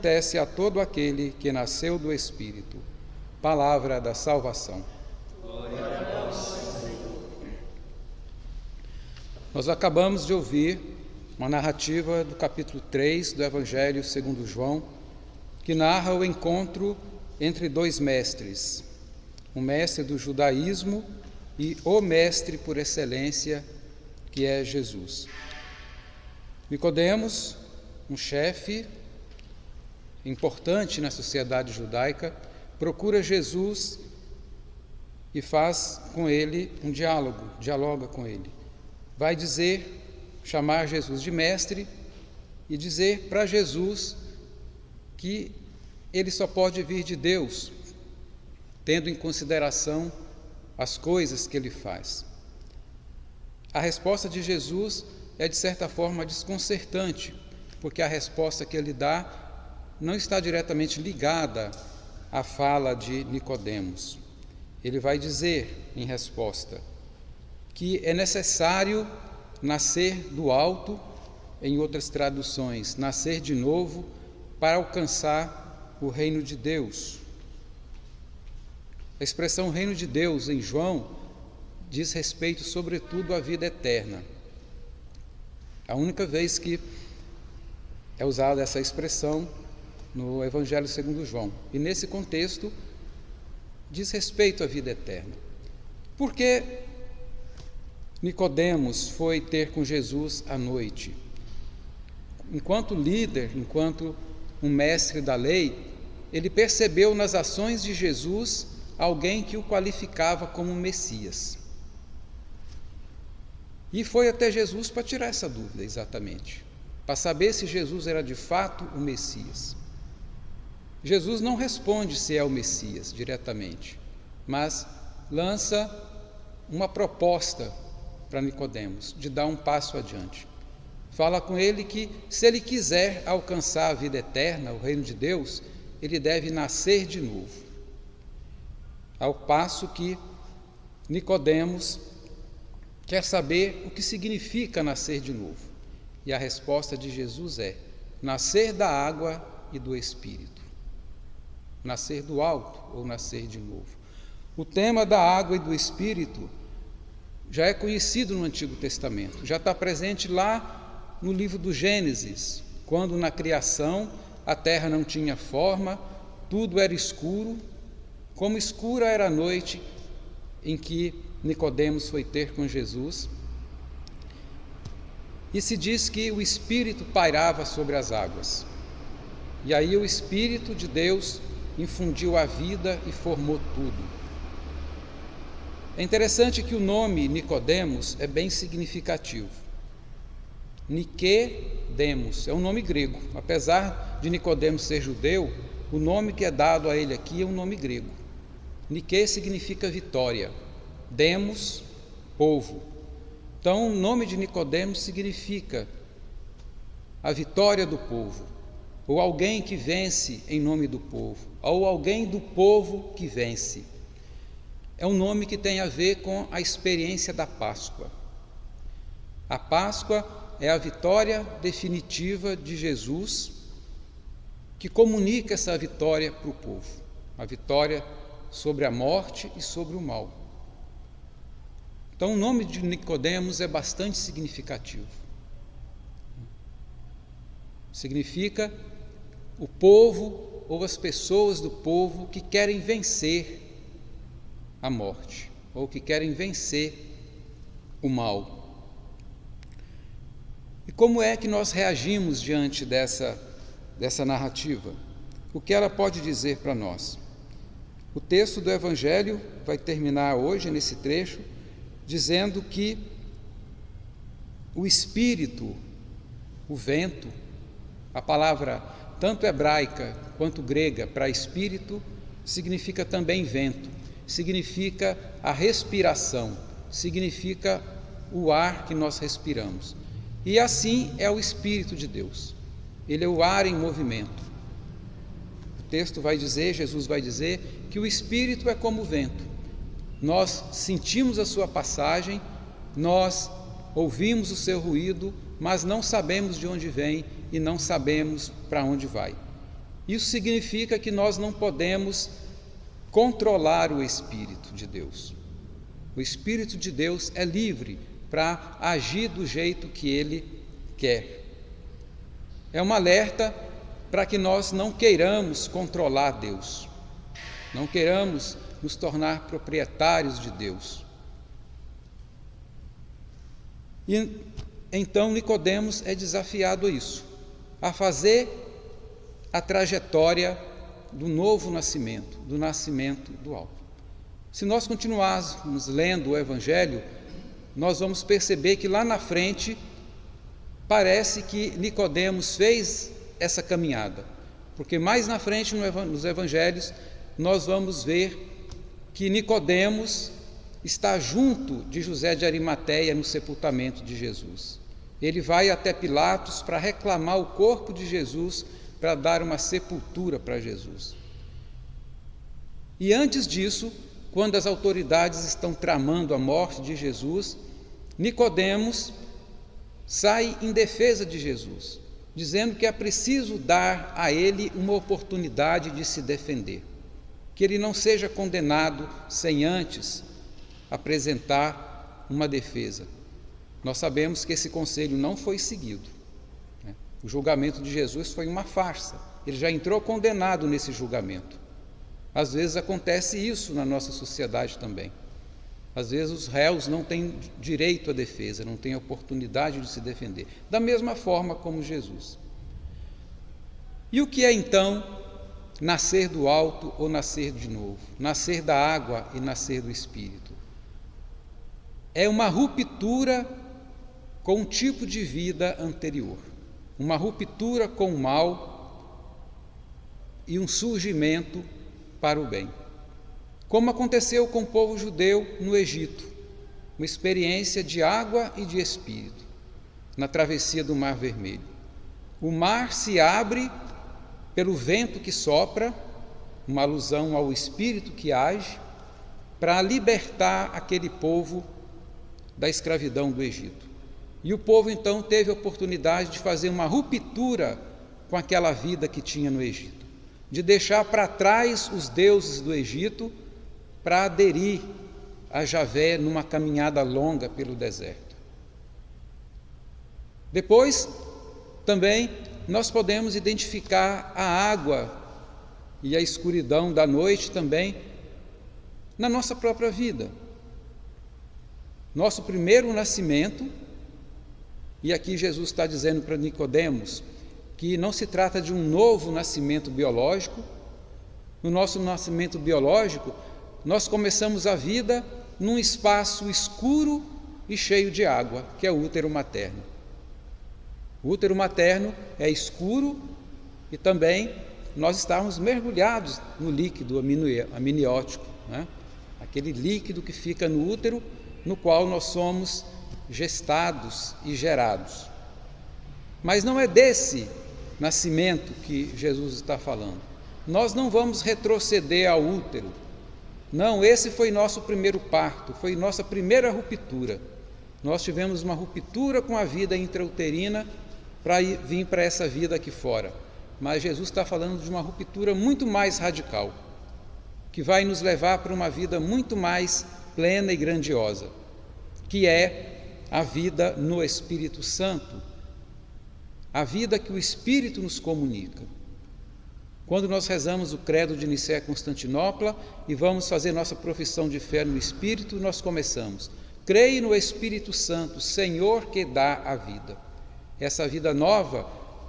acontece a todo aquele que nasceu do Espírito. Palavra da salvação. Glória a vós, Senhor. Nós acabamos de ouvir uma narrativa do capítulo 3 do Evangelho segundo João, que narra o encontro entre dois mestres, o mestre do judaísmo e o mestre por excelência, que é Jesus. Nicodemos, um chefe importante na sociedade judaica, procura Jesus e faz com ele um dialoga com ele. Vai chamar Jesus de mestre e dizer para Jesus que ele só pode vir de Deus, tendo em consideração as coisas que ele faz. A resposta de Jesus é, de certa forma, desconcertante, porque a resposta que ele dá não está diretamente ligada à fala de Nicodemos. Ele vai dizer, em resposta, que é necessário nascer do alto, em outras traduções, nascer de novo, para alcançar o reino de Deus. A expressão reino de Deus em João diz respeito, sobretudo, à vida eterna. A única vez que é usada essa expressão no Evangelho segundo João. E nesse contexto, diz respeito à vida eterna. Por que Nicodemos foi ter com Jesus à noite? Enquanto líder, enquanto um mestre da lei, ele percebeu nas ações de Jesus alguém que o qualificava como Messias. E foi até Jesus para tirar essa dúvida, exatamente, para saber se Jesus era de fato o Messias. Jesus não responde se é o Messias diretamente, mas lança uma proposta para Nicodemos de dar um passo adiante. Fala com ele que, se ele quiser alcançar a vida eterna, o reino de Deus, ele deve nascer de novo. Ao passo que Nicodemos quer saber o que significa nascer de novo. E a resposta de Jesus é: nascer da água e do Espírito. Nascer do alto ou nascer de novo. O tema da água e do Espírito já é conhecido no Antigo Testamento, já está presente lá no livro do Gênesis, quando na criação a terra não tinha forma, tudo era escuro, como escura era a noite em que Nicodemos foi ter com Jesus, e se diz que o Espírito pairava sobre as águas, e aí o Espírito de Deus infundiu a vida e formou tudo. É interessante que o nome Nicodemos é bem significativo. Niquedemos é um nome grego. Apesar de Nicodemos ser judeu, o nome que é dado a ele aqui é um nome grego. Nique significa vitória, demos, povo. Então, o nome de Nicodemos significa a vitória do povo, ou alguém que vence em nome do povo, ou alguém do povo que vence. É um nome que tem a ver com a experiência da Páscoa. A Páscoa é a vitória definitiva de Jesus, que comunica essa vitória para o povo, a vitória sobre a morte e sobre o mal. Então, o nome de Nicodemos é bastante significativo. Significa o povo ou as pessoas do povo que querem vencer a morte, ou que querem vencer o mal. E como é que nós reagimos diante dessa narrativa? O que ela pode dizer para nós? O texto do Evangelho vai terminar hoje, nesse trecho, dizendo que o Espírito, o vento, a palavra tanto hebraica quanto grega para espírito, significa também vento, significa a respiração, significa o ar que nós respiramos. E assim é o Espírito de Deus, ele é o ar em movimento. O texto vai dizer, Jesus vai dizer, que o Espírito é como o vento. Nós sentimos a sua passagem, nós ouvimos o seu ruído, mas não sabemos de onde vem e não sabemos para onde vai. Isso significa que nós não podemos controlar o Espírito de Deus. O Espírito de Deus é livre para agir do jeito que Ele quer. É um alerta para que nós não queiramos controlar Deus, não queiramos nos tornar proprietários de Deus. E então Nicodemos é desafiado a isso, a fazer a trajetória do novo nascimento, do nascimento do alto. Se nós continuarmos lendo o Evangelho, nós vamos perceber que lá na frente parece que Nicodemos fez essa caminhada, porque mais na frente nos Evangelhos nós vamos ver que Nicodemos está junto de José de Arimateia no sepultamento de Jesus. Ele vai até Pilatos para reclamar o corpo de Jesus, para dar uma sepultura para Jesus. E antes disso, quando as autoridades estão tramando a morte de Jesus, Nicodemos sai em defesa de Jesus, dizendo que é preciso dar a ele uma oportunidade de se defender, que ele não seja condenado sem antes apresentar uma defesa. Nós sabemos que esse conselho não foi seguido. O julgamento de Jesus foi uma farsa. Ele já entrou condenado nesse julgamento. Às vezes acontece isso na nossa sociedade também. Às vezes os réus não têm direito à defesa, não têm oportunidade de se defender, da mesma forma como Jesus. E o que é então nascer do alto ou nascer de novo? Nascer da água e nascer do Espírito? É uma ruptura com um tipo de vida anterior, uma ruptura com o mal e um surgimento para o bem. Como aconteceu com o povo judeu no Egito, uma experiência de água e de espírito, na travessia do Mar Vermelho. O mar se abre pelo vento que sopra, uma alusão ao espírito que age, para libertar aquele povo da escravidão do Egito. E o povo então teve a oportunidade de fazer uma ruptura com aquela vida que tinha no Egito, de deixar para trás os deuses do Egito para aderir a Javé numa caminhada longa pelo deserto. Depois, também, nós podemos identificar a água e a escuridão da noite também na nossa própria vida. Nosso primeiro nascimento, e aqui Jesus está dizendo para Nicodemos que não se trata de um novo nascimento biológico. No nosso nascimento biológico, nós começamos a vida num espaço escuro e cheio de água, que é o útero materno. O útero materno é escuro e também nós estamos mergulhados no líquido amniótico, né? Aquele líquido que fica no útero, no qual nós somos gestados e gerados. Mas não é desse nascimento que Jesus está falando. Nós não vamos retroceder ao útero. Não, esse foi nosso primeiro parto, foi nossa primeira ruptura. Nós tivemos uma ruptura com a vida intrauterina para vir para essa vida aqui fora. Mas Jesus está falando de uma ruptura muito mais radical, que vai nos levar para uma vida muito mais plena e grandiosa, que é a vida no Espírito Santo, a vida que o Espírito nos comunica. Quando nós rezamos o credo de Nicéia Constantinopla e vamos fazer nossa profissão de fé no Espírito, nós começamos: creio no Espírito Santo, Senhor que dá a vida. Essa vida nova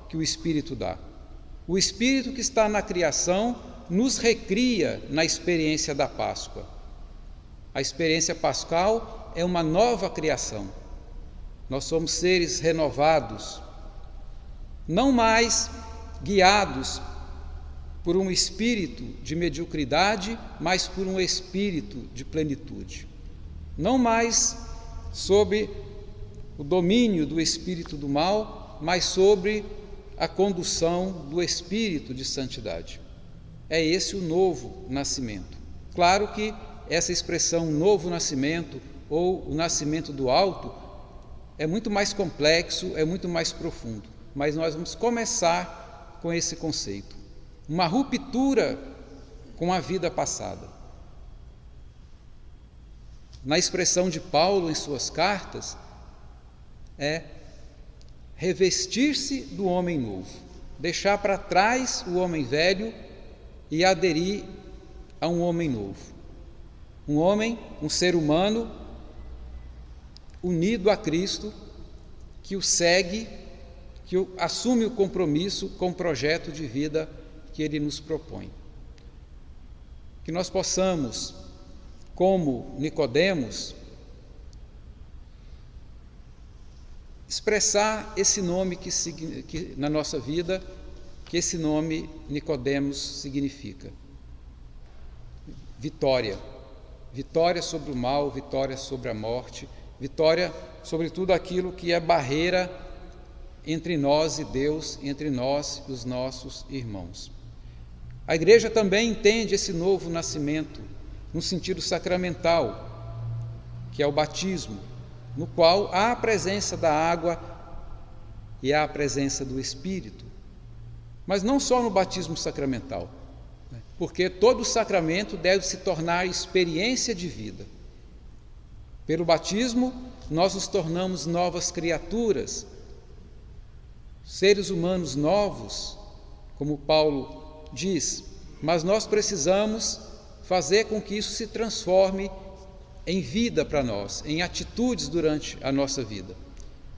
que o Espírito dá. O Espírito que está na criação nos recria na experiência da Páscoa. A experiência pascal é uma nova criação. Nós somos seres renovados, não mais guiados por um espírito de mediocridade, mas por um espírito de plenitude. Não mais sob o domínio do espírito do mal, mas sobre a condução do espírito de santidade. É esse o novo nascimento. Claro que essa expressão novo nascimento ou o nascimento do alto é muito mais complexo, é muito mais profundo, mas nós vamos começar com esse conceito. uma ruptura com a vida passada. Na expressão de Paulo em suas cartas, é revestir-se do homem novo, deixar para trás o homem velho e aderir a um homem novo. Um homem, um ser humano unido a Cristo, que o segue, que assume o compromisso com o projeto de vida que Ele nos propõe. Que nós possamos, como Nicodemos, expressar esse nome que na nossa vida, que esse nome Nicodemos significa. Vitória. Vitória sobre o mal, vitória sobre a morte, vitória sobre tudo aquilo que é barreira entre nós e Deus, entre nós e os nossos irmãos. A Igreja também entende esse novo nascimento no sentido sacramental, que é o batismo, no qual há a presença da água e há a presença do Espírito. Mas não só no batismo sacramental, porque todo sacramento deve se tornar experiência de vida. Pelo batismo, nós nos tornamos novas criaturas, seres humanos novos, como Paulo diz, mas nós precisamos fazer com que isso se transforme em vida para nós, em atitudes durante a nossa vida.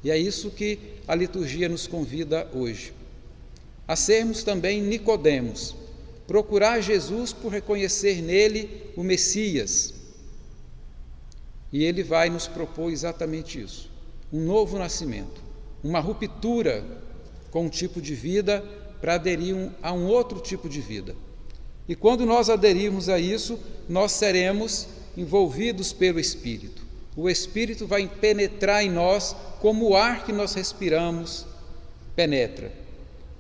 E é isso que a liturgia nos convida hoje. A sermos também Nicodemos, procurar Jesus por reconhecer nele o Messias. E ele vai nos propor exatamente isso, um novo nascimento, uma ruptura com um tipo de vida para aderir a um outro tipo de vida. E quando nós aderirmos a isso, nós seremos envolvidos pelo Espírito. O Espírito vai penetrar em nós como o ar que nós respiramos penetra.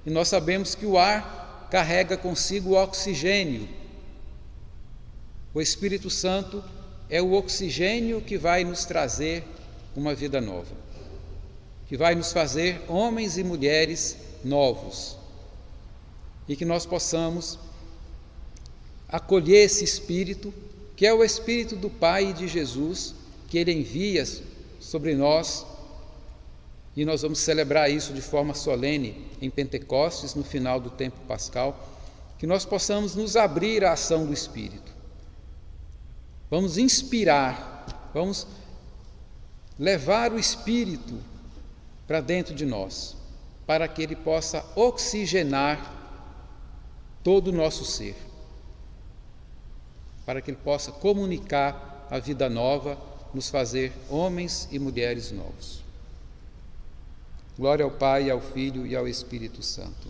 E nós sabemos que o ar carrega consigo o oxigênio. O Espírito Santo é o oxigênio que vai nos trazer uma vida nova, que vai nos fazer homens e mulheres novos, e que nós possamos acolher esse Espírito, que é o Espírito do Pai e de Jesus, que Ele envia sobre nós, e nós vamos celebrar isso de forma solene em Pentecostes, no final do tempo pascal, que nós possamos nos abrir à ação do Espírito. Vamos inspirar, vamos levar o Espírito para dentro de nós, para que ele possa oxigenar todo o nosso ser, para que ele possa comunicar a vida nova, nos fazer homens e mulheres novos. Glória ao Pai, ao Filho e ao Espírito Santo.